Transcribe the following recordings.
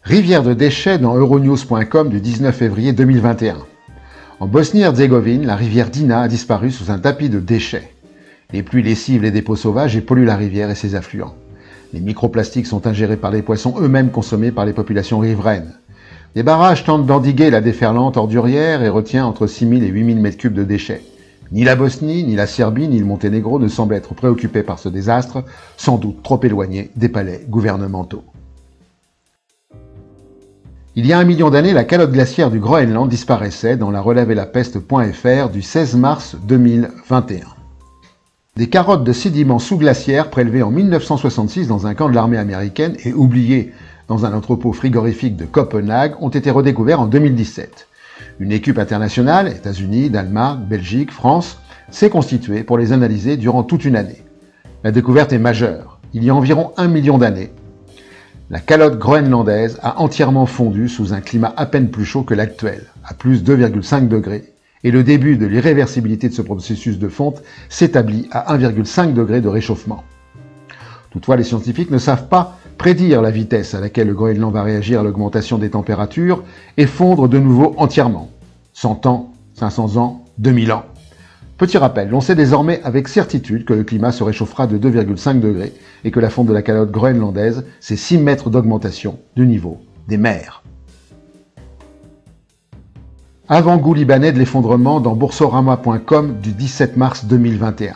Rivière de déchets dans Euronews.com du 19 février 2021. En Bosnie-Herzégovine, la rivière Dina a disparu sous un tapis de déchets. Les pluies lessivent les dépôts sauvages et polluent la rivière et ses affluents. Les microplastiques sont ingérés par les poissons eux-mêmes consommés par les populations riveraines. Des barrages tentent d'endiguer la déferlante ordurière et retient entre 6 000 et 8 000 m3 de déchets. Ni la Bosnie, ni la Serbie, ni le Monténégro ne semblent être préoccupés par ce désastre, sans doute trop éloigné des palais gouvernementaux. Il y a 1 million d'années, la calotte glaciaire du Groenland disparaissait dans la relève-et-la-peste.fr du 16 mars 2021. Des carottes de sédiments sous-glaciaires prélevées en 1966 dans un camp de l'armée américaine et oubliées dans un entrepôt frigorifique de Copenhague ont été redécouvertes en 2017. Une équipe internationale, États-Unis, Danemark, Belgique, France, s'est constituée pour les analyser durant toute une année. La découverte est majeure. Il y a environ 1 million d'années, la calotte groenlandaise a entièrement fondu sous un climat à peine plus chaud que l'actuel, à plus 2,5 degrés, et le début de l'irréversibilité de ce processus de fonte s'établit à 1,5 degré de réchauffement. Toutefois, les scientifiques ne savent pas prédire la vitesse à laquelle le Groenland va réagir à l'augmentation des températures et fondre de nouveau entièrement. 100 ans, 500 ans, 2000 ans. Petit rappel, l'on sait désormais avec certitude que le climat se réchauffera de 2,5 degrés et que la fonte de la calotte groenlandaise, c'est 6 mètres d'augmentation du niveau des mers. Avant-goût libanais de l'effondrement dans Boursorama.com du 17 mars 2021.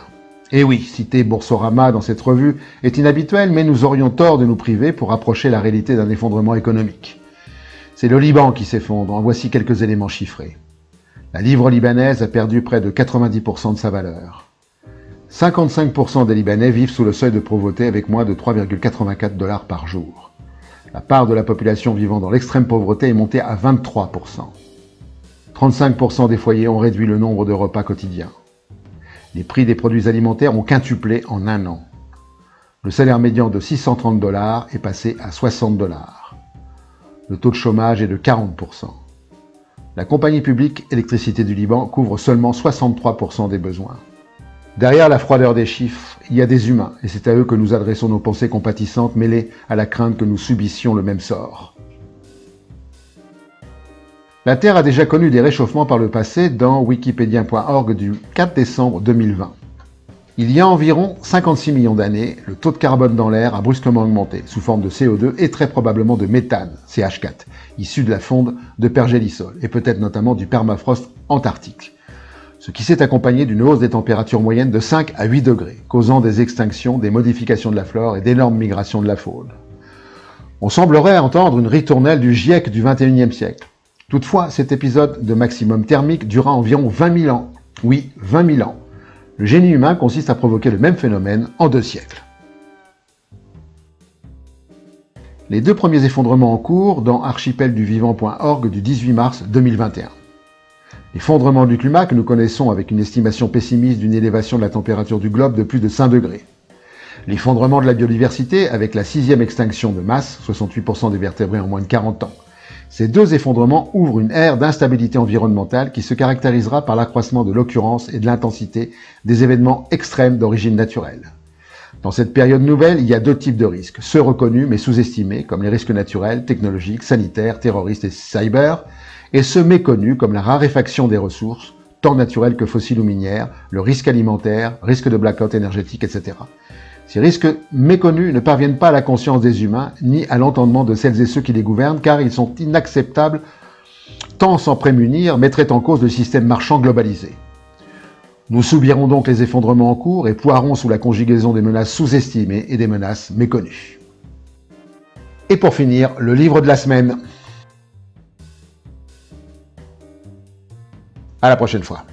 Et oui, citer Boursorama dans cette revue est inhabituel, mais nous aurions tort de nous priver pour approcher la réalité d'un effondrement économique. C'est le Liban qui s'effondre, en voici quelques éléments chiffrés. La livre libanaise a perdu près de 90% de sa valeur. 55% des Libanais vivent sous le seuil de pauvreté avec moins de 3,84 $ par jour. La part de la population vivant dans l'extrême pauvreté est montée à 23%. 35% des foyers ont réduit le nombre de repas quotidiens. Les prix des produits alimentaires ont quintuplé en un an. Le salaire médian de 630 $ est passé à 60 $. Le taux de chômage est de 40%. La compagnie publique Électricité du Liban couvre seulement 63% des besoins. Derrière la froideur des chiffres, il y a des humains, et c'est à eux que nous adressons nos pensées compatissantes mêlées à la crainte que nous subissions le même sort. La Terre a déjà connu des réchauffements par le passé dans Wikipedia.org du 4 décembre 2020. Il y a environ 56 millions d'années, le taux de carbone dans l'air a brusquement augmenté, sous forme de CO2 et très probablement de méthane, CH4, issu de la fonte de pergélisol, et peut-être notamment du permafrost antarctique. Ce qui s'est accompagné d'une hausse des températures moyennes de 5 à 8 degrés, causant des extinctions, des modifications de la flore et d'énormes migrations de la faune. On semblerait entendre une ritournelle du GIEC du XXIe siècle. Toutefois, cet épisode de maximum thermique dura environ 20 000 ans. Oui, 20 000 ans. Le génie humain consiste à provoquer le même phénomène en 2 siècles. Les 2 premiers effondrements en cours dans archipelduvivant.org du 18 mars 2021. L'effondrement du climat que nous connaissons avec une estimation pessimiste d'une élévation de la température du globe de plus de 5 degrés. L'effondrement de la biodiversité avec la 6e extinction de masse, 68% des vertébrés en moins de 40 ans. Ces 2 effondrements ouvrent une ère d'instabilité environnementale qui se caractérisera par l'accroissement de l'occurrence et de l'intensité des événements extrêmes d'origine naturelle. Dans cette période nouvelle, il y a 2 types de risques, ceux reconnus mais sous-estimés, comme les risques naturels, technologiques, sanitaires, terroristes et cyber, et ceux méconnus, comme la raréfaction des ressources, tant naturelles que fossiles ou minières, le risque alimentaire, risque de blackout énergétique, etc. Ces risques méconnus ne parviennent pas à la conscience des humains, ni à l'entendement de celles et ceux qui les gouvernent, car ils sont inacceptables, tant s'en prémunir mettrait en cause le système marchand globalisé. Nous subirons donc les effondrements en cours et poirons sous la conjugaison des menaces sous-estimées et des menaces méconnues. Et pour finir, le livre de la semaine. À la prochaine fois.